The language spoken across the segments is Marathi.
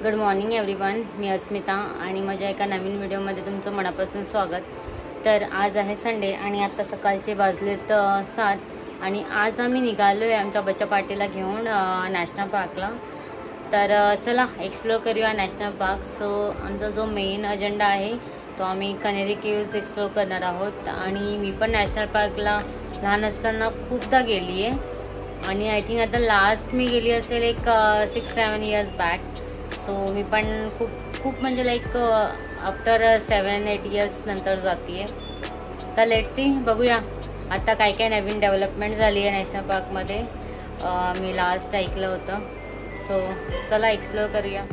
गुड मॉर्निंग एव्हरीवन, मी अस्मिता आणि माझ्या एका नवीन व्हिडिओमध्ये तुमचं मनापासून स्वागत। तर आज आहे संडे आणि आता सकाळचे वाजलेत 7 आणि आज आम्ही निघालो आहे आमच्या बच्चा पार्टीला घेऊन नॅशनल पार्कला। तर चला एक्सप्लोर करूया नॅशनल पार्क। सो आमचा जो मेन अजेंडा आहे तो आम्ही कनेरी केव्ज एक्सप्लोर करणार आहोत आणि मी पण नॅशनल पार्कला लहान असताना खूपदा गेली आहे आणि आय थिंक आता लास्ट मी गेली असेल एक 6-7 इयर्स बॅक। सो मी पण खूप म्हणजे लाईक आफ्टर 7-8 इयर्स नंतर जाते आहे। तर लेट्स सी, बघूया आता काय काय नवीन डेव्हलपमेंट झाली आहे नॅशनल पार्कमध्ये, मी लास्ट ऐकलं होतं। सो चला एक्सप्लोर करूया।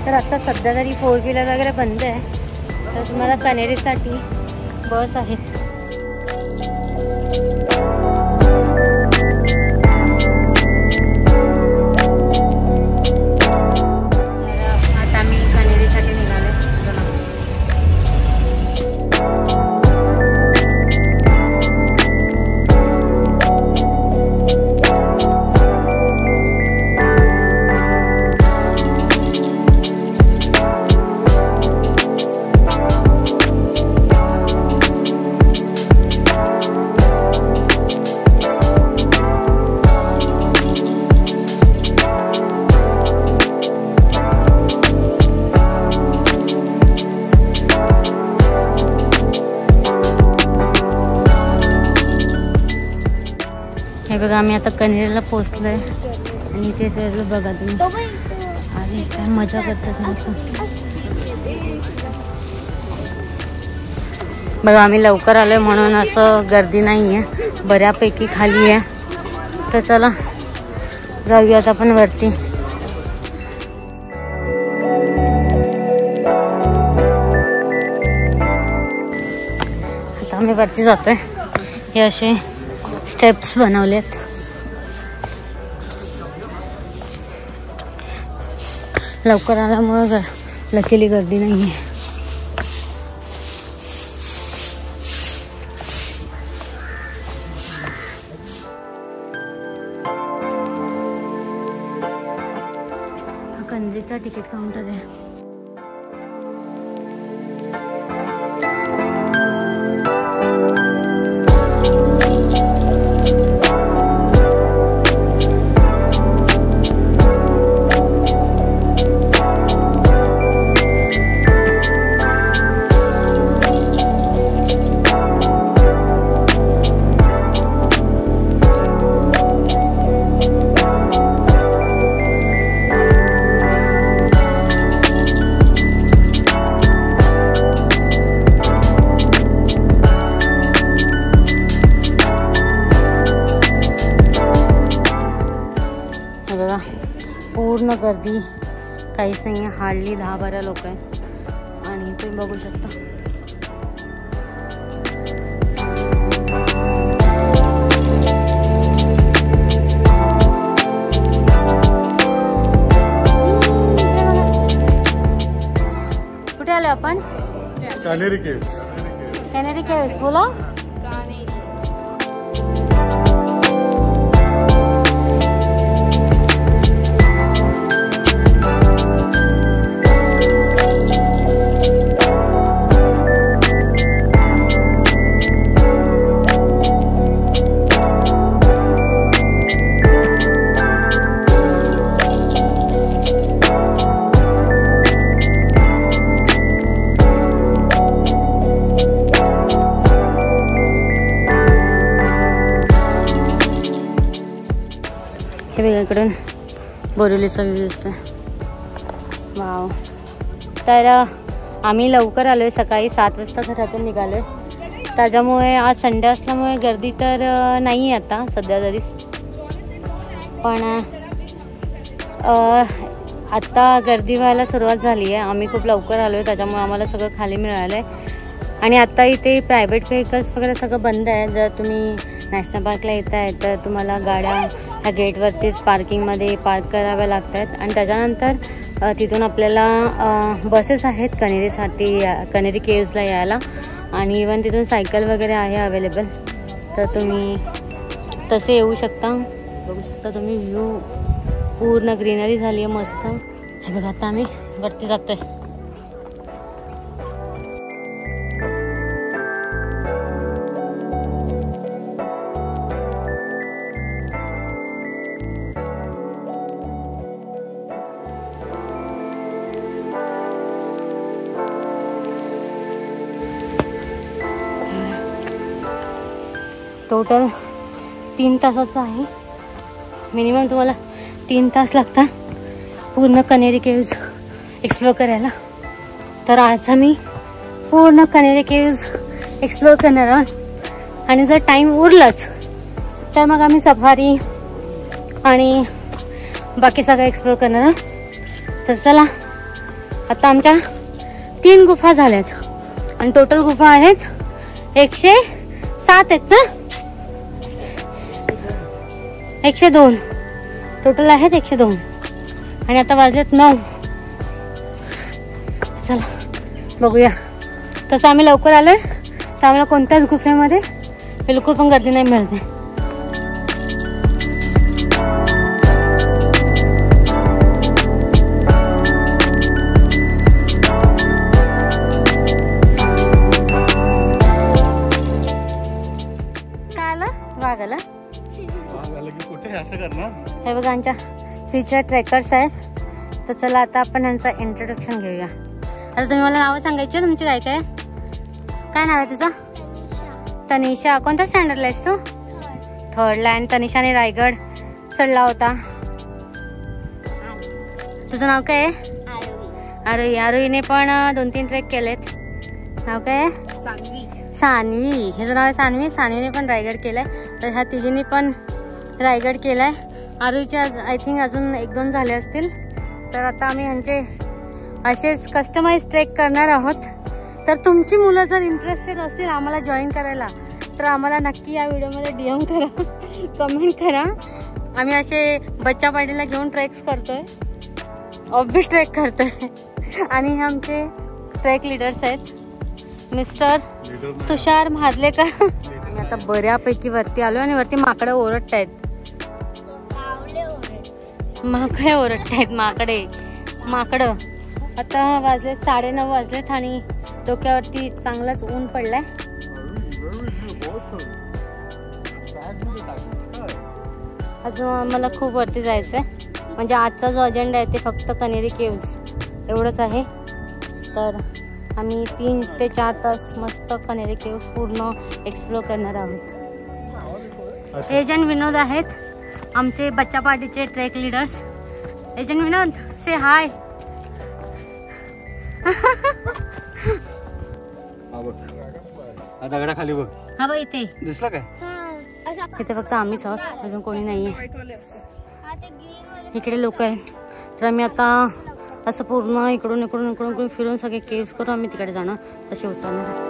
तर आता सध्या तरी 4 व्हीलर वगैरे बंद आहे, तर तुम्हाला कनेरीसाठी बस आहेत। आता मी कनेरीसाठी निघाले। हे बघा आम्ही आता कनेरीला पोहोचलोय आणि इथे रेल्वे बघा तुम्ही, आणि काय मजा करतात बघा। आम्ही लवकर आलोय म्हणून असं गर्दी नाही आहे, बऱ्यापैकी खाली आहे। तर चला जाऊयात आपण वरती। आता आम्ही वरती जातोय। हे असे स्टेप्स बनवलेत, लवकर आल्यामुळे लकीली गर्दी नाही आहे। हा कनेरीचा तिकीट काउंटर आहे। बघा पूर्ण गर्दी, काहीच नाही आहे, हार्डली 10-12 लोक आहेत आणि तुम्ही बघू शकता। कुठे आलो आपण? कनेरी केव्स। कनेरी केव्स बोला। हे बघा इकडून बोरिवलीचा व्ह्यू दिसतोय, वाव। तर आम्ही लवकर आलो आहे, सकाळी 7 वाजता घरातून निघालो आहे. त्याच्यामुळे आज संडे असल्यामुळे गर्दी तर नाही आहे आता सध्या तरी. पण आत्ता गर्दी व्हायला सुरुवात झाली आहे. आम्ही खूप लवकर आलो आहे त्याच्यामुळे आम्हाला सगळं खाली मिळालं आहे. आणि आत्ता इथे प्रायव्हेट व्हेकल्स वगैरे सगळं बंद आहे. जर तुम्ही नॅशनल पार्कला येत आहे तर तुम्हाला गाड्या ह्या गेटवरतीच पार्किंगमध्ये पार्क कराव्या लागत आहेत. आणि त्याच्यानंतर तिथून आपल्याला बसेस आहेत कनेरीसाठी, कनेरी केव्जला यायला. आणि इवन तिथून सायकल वगैरे आहे अवेलेबल, तर तुम्ही तसे येऊ शकता. बघू शकता तुम्ही व्ह्यू, पूर्ण ग्रीनरी झाली आहे मस्त. हे बघा आता आम्ही वरती जातोय. टोटल 3 तासाचं आहे. मिनिमम तुम्हाला 3 तास लागतात पूर्ण कनेरी केव्ज एक्सप्लोअर करायला. तर आज आम्ही पूर्ण कनेरी केव्ज एक्सप्लोअर करणार आहोत. आणि जर टाईम उरलाच तर मग आम्ही सफारी आणि बाकी सगळं एक्सप्लोअर करणार आहोत. तर चला, आता आमच्या 3 गुफा झाल्यात आणि टोटल गुफा आहेत 107 आहेत ना, 102 टोटल आहेत, 102. आणि आता वाजलेत 9. चला बघूया. तसं आम्ही लवकर आलोय तर आम्हाला कोणत्याच गुफेमध्ये बिलकुल पण गर्दी नाही मिळते. काय आलं? वाघ आला. हे बघा आमच्या फीचर ट्रेकर्स आहेत. तर चला आता आपण यांचं इंट्रोडक्शन घेऊया. आता तुम्ही मला नावं सांगायची तुमची. काय काय काय नाव आहे तुझं? तनिषा. कोणत्या स्टँडर्डला आहेस तू? 3rdला. आणि तनिषाने रायगड चढला होता. तुझं नाव काय आहे? आरोही. आरोहीने पण 2-3 ट्रेक केलेत. नाव काय आहे? सान्वी. ह्याचं नाव आहे सान्वी. सान्वीने पण रायगड केलाय. तर ह्या तिघींनी पण रायगड केलाय. आरोहीचे आय थिंक अजून 1-2 झाले असतील. तर आता आम्ही ह्यांचे असेच कस्टमाइज ट्रेक करणार आहोत. तर तुमची मुलं जर इंटरेस्टेड असतील आम्हाला जॉईन करायला तर आम्हाला नक्की या व्हिडिओमध्ये DM करा, कमेंट करा. आम्ही असे बच्चा पार्टीला घेऊन ट्रेक्स करतोय, ऑफबीट ट्रेक करतोय. आणि हे आमचे ट्रेक लीडर्स आहेत, मिस्टर तुषार म्हादलेकर. आम्ही आता बऱ्यापैकी वरती आलो आणि वरती माकडं ओरडतायत. माकडे ओरडतायत, माकडं. आता वाजले 9:30 वाजलेत आणि डोक्यावरती चांगलाच ऊन पडलाय. अजून मला खूप वरती जायचंय. म्हणजे आजचा जो अजेंडा आहे ते फक्त कनेरी केव्ज एवढंच आहे. तर आम्ही 3 ते 4 तास मस्त कनेरी केव्ज पूर्ण एक्सप्लोर करणार आहोत. एजंट विनोद आहेत आमचे बच्चा पार्टीचे ट्रेक लीडर्स. एजंट विनोद, से हाय. दगडा खाली बघ. हा बघ इथे दिसला काय? इथे फक्त आम्हीच आहोत, अजून कोणी नाहीये. इकडे लोक आहेत. तर आम्ही आता असं पूर्ण इकडून फिरून सगळे केव्स करून आम्ही तिकडे जाणार. तसे उतरणार.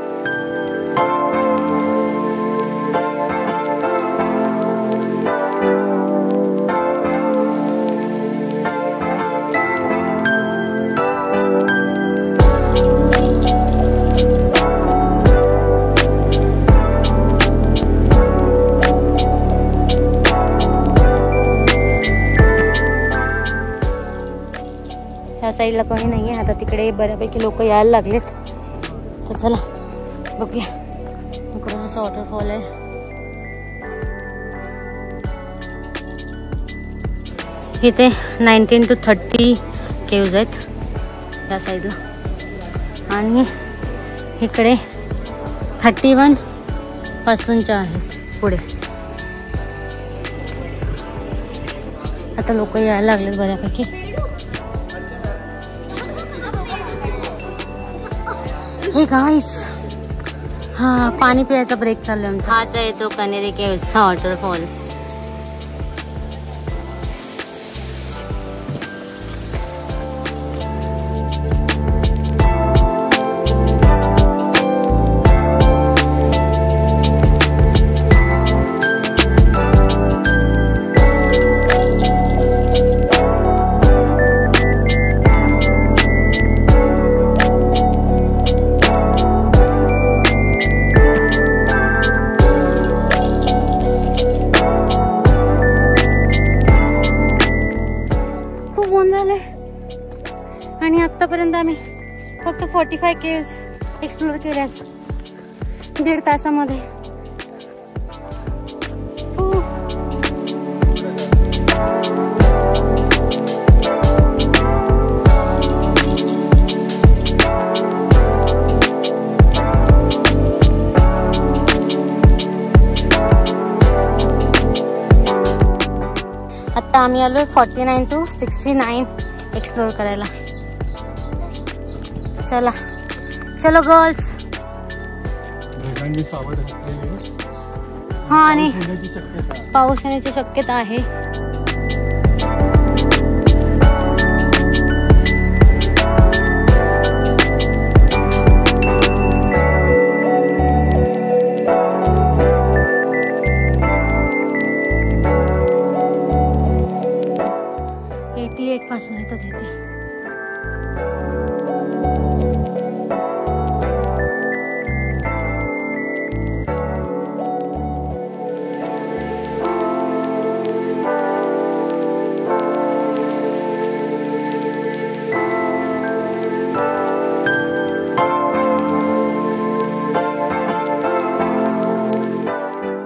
ह्या साईडला कोणी नाहीये. आता तिकडे बऱ्यापैकी लोक यायला लागलेत. तर चला बघूया. इकडून असं वॉटरफॉल आहे. इथे 19 to 30 केव्ज आहेत या साईडला. आणि इकडे 31 पासूनच्या आहेत पुढे. आता लोक यायला लागलेत बऱ्यापैकी. हे गाईस, हा पाणी प्यायचा ब्रेक चाललाय आमचा. हाच आहे तो कनेरी केव्हचा वॉटरफॉल. आणि आतापर्यंत आम्ही फक्त 45 केव्स एक्सप्लोर केल्यात 1.5 तासामध्ये. आता आम्ही आलोय 49 to 69 एक्सप्लोर करायला. चला चलो गर्ल्स. हा, आणि पाऊस येण्याची शक्यता आहे. पासून येतात इथे.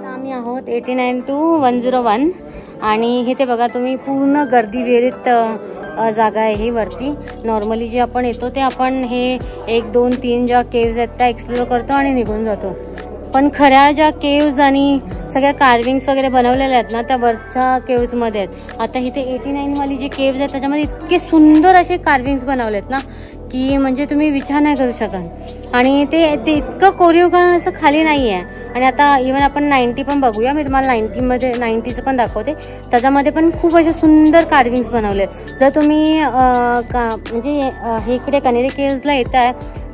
आम्ही आहोत 89 to 101 आणि इथे बघा तुम्ही पूर्ण गर्दी वेरीत जागा आहे ही वरती. नॉर्मली जे आपण येतो ते आपण हे 1, 2, 3 ज्या केव्ज आहेत त्या एक्सप्लोर करतो आणि निघून जातो. पण खऱ्या ज्या केव्ज आणि सगळ्या कार्विंग्स वगैरे बनवलेल्या आहेत ना त्या वरच्या केव्जमध्ये आहेत. आता इथे 89 वाली जे केव्ज आहेत त्याच्यामध्ये इतके सुंदर असे कार्विंग्स बनवलेत ना की म्हणजे तुम्ही विचार नाही करू शकत. आणि ते इतकं कोरीव करून असं खाली नाही आहे. आणि आता इव्हन आपण 90 पण बघूया. मी तुम्हाला 90चं पण दाखवते. त्याच्यामध्ये पण खूप असे सुंदर कार्विंग्स बनवलेत. जर तुम्ही म्हणजे हे इकडे कनेरी केव्जला येत आहे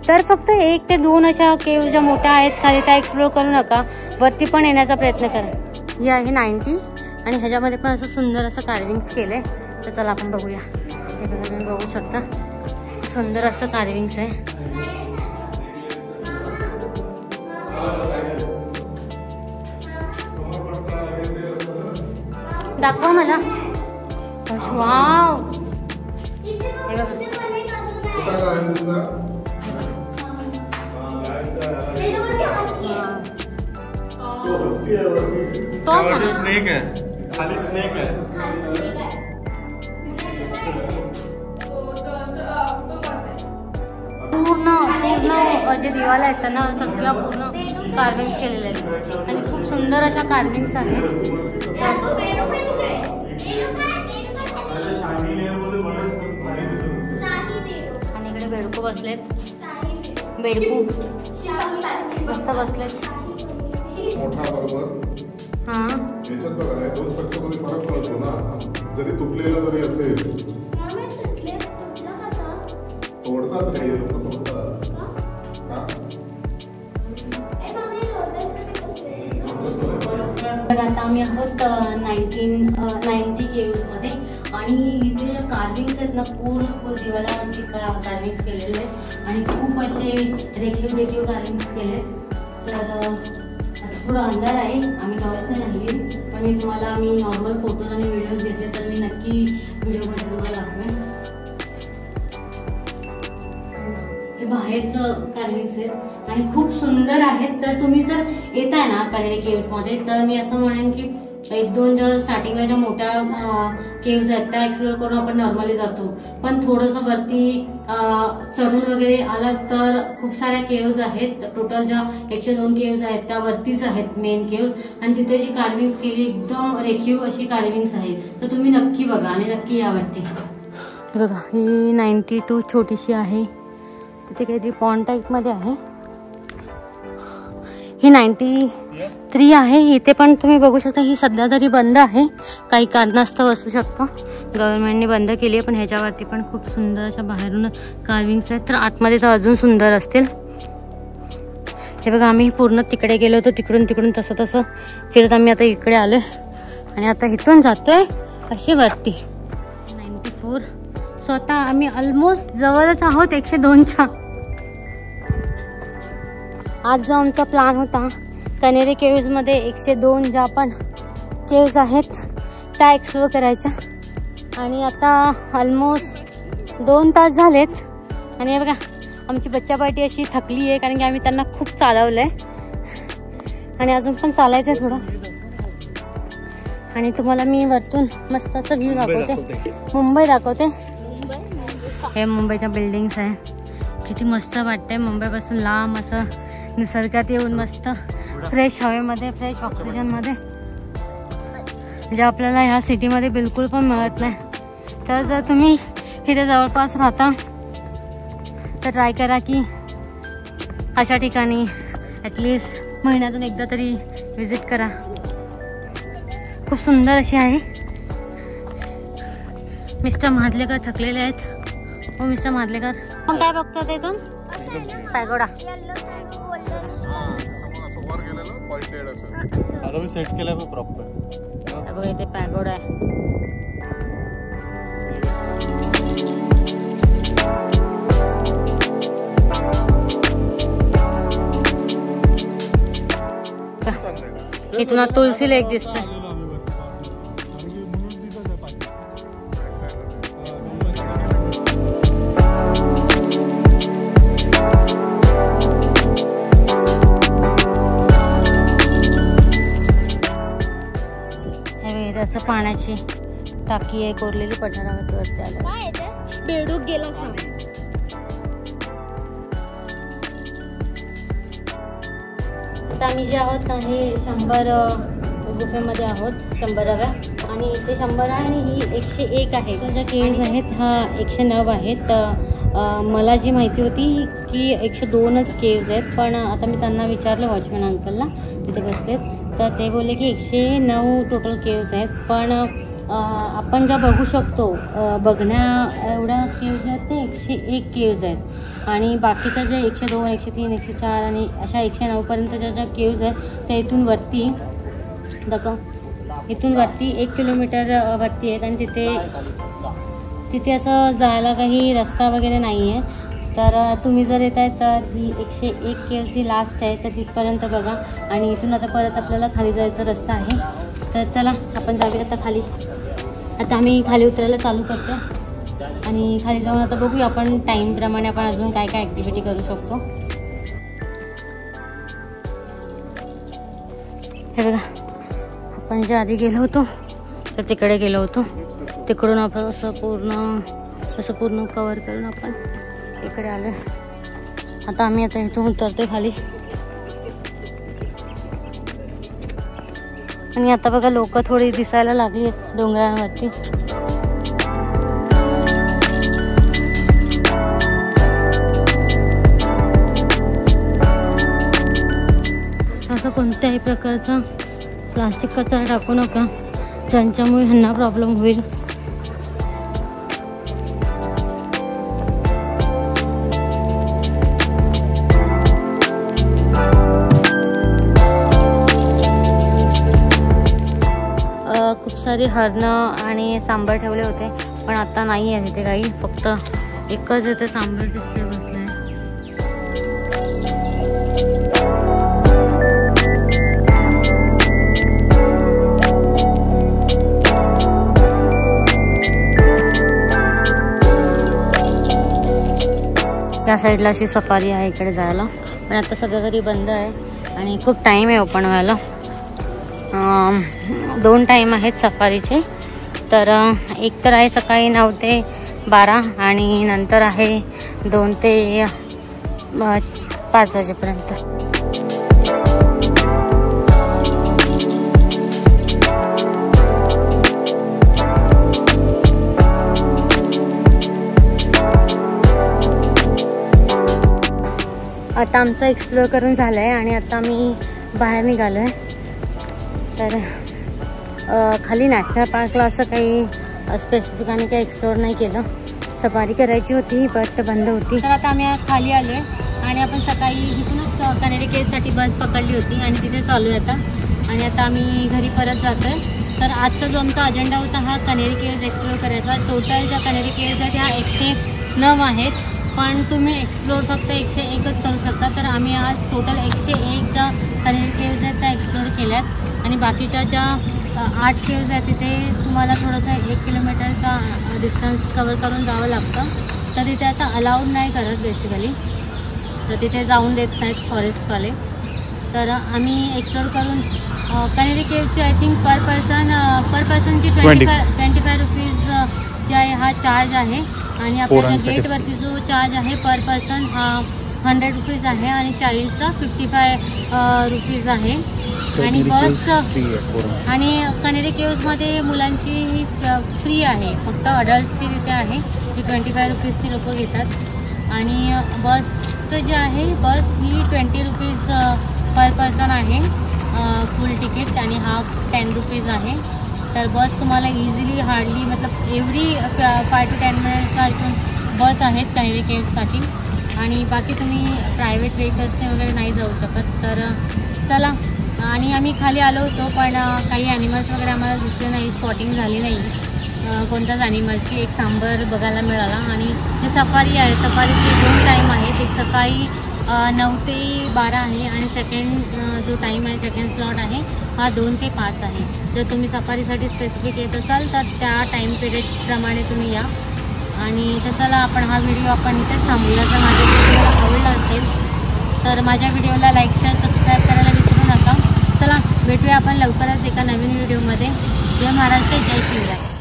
तर फक्त 1 ते 2 अशा केव्ज ज्या मोठ्या आहेत खाली त्या एक्सप्लोर करू नका. वरती पण येण्याचा प्रयत्न करा. ही आहे 90 आणि ह्याच्यामध्ये पण असं सुंदर असं कार्विंग्स केलंय. तर चला आपण बघूया. हे बघा तुम्ही बघू शकता सुंदर असं कार्विंग्स आहे. दाखवा मला. वाव, तो स्नेक है, खाली स्नेक है. पूर्ण जे दिवाला आहेत त्यांना सगळ्या पूर्ण कार्विंग्स केलेले आहेत आणि खूप सुंदर अशा कार्विंग्स आहेत. आणि इकडे बेडकू बसलेत. बेडकू मस्त बसलेत. हा, याच्यात बघा नाही 2 स्ट्रक्चरमध्ये फरक पडतो ना. जरी तुटलेला जरी असेल तोडतात रे लोक तोडतात. आता आम्ही आहोत 90 केव्जमध्ये आणि इथे कार्विंग्स आहेत ना पूर्ण फुल दिवाळावरती कार्विंग्स केलेले आहेत आणि खूप असे रेखीव कार्विंग्स केलेत. तर थोडं अंधार आहे, आम्ही टॉर्च नाही आणली पण मी तुम्हाला नॉर्मल फोटोज आणि व्हिडिओज घेतले तर मी नक्की व्हिडिओमध्ये तुम्हाला दाखवेन. हे बाहेरचं कार्विंग्स आहेत आणि खूप सुंदर आहेत. तर तुम्ही जर येताय ना कनेरी केव्जमध्ये तर मी असं म्हणेन की 1-2 ज्या स्टार्टिंगला ज्या मोठ्या केव्ज आहेत त्या एक्सप्लोर करून आपण नॉर्मली जातो. पण थोडंसं वरती चढून वगैरे आला तर खूप साऱ्या केव्ज आहेत. टोटल ज्या 102 केव्ज आहेत त्या वरतीच आहेत मेन केव्ज. आणि तिथे जी कार्विंग्स केली एकदम रेखीव अशी कार्विंग्स आहेत. तर तुम्ही नक्की बघा आणि नक्की यावरती बघा. ही 92 छोटीशी आहे तिथे काहीतरी पॉन्ड टाईपमध्ये आहे. ही 93 आहे. इथे पण तुम्ही बघू शकता ही सध्या तरी बंद आहे, काही कारणास्तव असू शकतं. गव्हर्नमेंटने बंद केली आहे. पण ह्याच्यावरती पण खूप सुंदर अशा बाहेरून कार्विंग्स आहेत, तर आतमध्ये तर अजून सुंदर असतील. हे बघा आम्ही पूर्ण तिकडे गेलो होतो, तिकडून तसं फिरत आम्ही आता इकडे आलो आणि आता इथून जातोय अशी वरती 94. स्वतः आम्ही ऑलमोस्ट जवळच आहोत 102च्या. आज जो आमचा प्लॅन होता कनेरी केव्जमध्ये 102 ज्या पण केव्ज आहेत त्या एक्सप्लोर करायच्या, आणि आता ऑलमोस्ट 2 तास झालेत. आणि हे बघा आमची बच्चा पार्टी अशी थकली आहे, कारण की आम्ही त्यांना खूप चालवलं आहे आणि अजून पण चालायचं आहे थोडं. आणि तुम्हाला मी वरतून मस्त असं व्ह्यू दाखवते, मुंबई दाखवते. हे मुंबईच्या बिल्डिंग्स आहे, किती मस्त वाटतंय. मुंबईपासून लांब असं निसर्गात येऊन मस्त फ्रेश हवेमध्ये, फ्रेश ऑक्सिजनमध्ये, जे आपल्याला ह्या सिटीमध्ये बिलकुल पण मिळत नाही. तर जर तुम्ही इथे जवळपास राहता तर ट्राय करा की अशा ठिकाणी ॲटलिस्ट महिन्यातून एकदा तरी विजिट करा. खूप सुंदर अशी आहे. मिस्टर महादलेकर थकलेले आहेत. हो मिस्टर महादलेकर, मग काय बघतो ते इथून? पॅगोडा. आता मी सेट केलंय प्रॉपर. बघा इथे पॅगोडा आहे. इथून तुलसी लेक दिसतंय. असं पाण्याची टाकी आहे कोरलेली पठारावरती वरती आलं. बेडूक गेला सांग. आता आम्ही जे आहोत ना हे 100 गुफेमध्ये आहोत, 100व्या. आणि इथे 100 आहे आणि ही 101 आहे. ज्या केव्ज आहेत हा 109 आहेत. मला जी माहिती होती की 102च केव्ज आहेत, पण आता मी त्यांना विचारलं वॉचमॅन अंकलला तिथे बसलेत, तर ते बोलले की 109 टोटल केव्ज आहेत. पण आपण ज्या बघू शकतो बघण्या एवढ्या केव्ज आहेत ते 101 केव्ज आहेत. आणि बाकीच्या जे 102, 103, 104 आणि अशा 109पर्यंतच्या ज्या केव्ज आहेत त्या इथून वरती इथून वरती 1 किलोमीटर वरती आहेत. आणि तिथे असं जायला काही रस्ता वगैरे नाही आहे. तर तुम्ही जर येत आहे तर ही 101 केव्हची लास्ट आहे, तर तिथपर्यंत बघा. आणि इथून आता परत आपल्याला खाली जायचा रस्ता आहे. तर चला आपण जाऊया आता खाली. आता आम्ही खाली उतरायला चालू करतो आणि खाली जाऊन आता बघूया आपण टाईमप्रमाणे आपण अजून काय काय ॲक्टिव्हिटी करू शकतो. हे बघा आपण जे आधी गेलो होतो तर तिकडे गेलो होतो, तिकडून आपण असं पूर्ण कवर करून आपण इकडे आलो. आता आम्ही आता इथून उतरतो खाली. आणि आता बघा लोक थोडी दिसायला लागली आहेत डोंगरांवरती. असं कोणत्याही प्रकारचा प्लास्टिक कचरा टाकू नका, ज्यांच्यामुळे ह्यांना प्रॉब्लेम होईल. खूप सारी हरणं आणि सांबर ठेवले होते, पण आता नाही आहे तिथे काही, फक्त एकच इथे सांबर दिसते बसले. त्या साईडला अशी सफारी आहे इकडे जायला, पण आता सध्या तरी बंद आहे आणि खूप टाईम आहे ओपन व्हायला. 2 टाईम आहेत सफारीचे. तर एक तर आहे सकाळी 9 ते 12 आणि नंतर आहे 2 ते 5 वाजेपर्यंत. आता आमचं एक्सप्लोअर करून झालं आहे आणि आता आम्ही बाहेर निघालो आहे. तर खाली नॅशनल पार्कला असं काही स्पेसिफिक आणि काही एक्सप्लोअर नाही केलं. सफारी करायची होती बट बंद होती. तर आता आम्ही खाली आलो आहे आणि आपण सकाळी इथूनच कनेरी केव्हसाठी बस पकडली होती आणि तिथे चालू आहे आता. आणि आता आम्ही घरी परत जातो आहे. तर आजचा जो आमचा अजेंडा होता हा कनेरी केव्हज एक्सप्लोअर करायचा. टोटल ज्या कनेरी केव्हज आहेत ह्या 109 आहेत, पण तुम्ही एक्सप्लोअर फक्त 101च करू शकता. तर आम्ही आज टोटल 101 ज्या कनेरी केव्हज आहेत त्या एक्सप्लोअर केल्यात आणि बाकीच्या ज्या 8 केव्हज आहेत तिथे तुम्हाला थोडंसं 1 किलोमीटरचा डिस्टन्स कवर करून जावं लागतं. तर तिथे आता अलाउड नाही करत बेसिकली, तर तिथे जाऊन देत नाहीत फॉरेस्टवाले. तर आम्ही एक्सप्लोअर करून कनेरी केव्हची आय थिंक पर पर्सनची 25 रुपीज जे आहे हा चार्ज आहे. आणि आपल्याला गेटवरती जो चार्ज आहे पर पर्सन हा 100 रुपीज आहे आणि चाइल्डचा 55 रुपीज आहे. आणि बस आणि कनेरी केव्हजमध्ये मुलांची फ्री आहे, फक्त अडल्टची तिथे आहे जी 25 रुपीजची लोक घेतात. आणि बसचं जे आहे बस ही 20 रुपीज पर पर्सन आहे फुल तिकीट आणि हाफ 10 रुपीज आहे. तर बस तुम्हाला इझिली हार्डली मतलब एव्हरी 5 to 10 मिनिट्सला इथून बस आहेत कनेरी केव्हसाठी. आणि बाकी तुम्ही प्रायव्हेट व्हेकल्सने वगैरे नाही जाऊ शकत. तर चला. आणि आम्ही खाली आलो होतो पण काही ॲनिमल्स वगैरे आम्हाला दिसले नाही, स्पॉटिंग झाली नाही कोणत्याच ॲनिमलची. एक सांबर बघायला मिळाला. आणि जे सफारी आहे सफारीचे 2 टाईम आहेत, एक सकाळी 9 ते 12 आहे आणि सेकंड जो टाईम आहे सेकंड स्लॉट आहे हा 2 ते 5 आहे. जर तुम्ही सफारीसाठी स्पेसिफिक येत असाल तर त्या टाईम पिरियडप्रमाणे तुम्ही या. आणि तर चला आपण हा व्हिडिओ आपण इथेच थांबूया. जर माझ्या व्हिडिओला आवडला असेल तर माझ्या व्हिडिओला लाईक शेअर सबस्क्राईब करायला विसरू नका. चला भेटूया आपण लवकरच एका नवीन व्हिडिओमध्ये. जय महाराष्ट्र, जय शिवराय.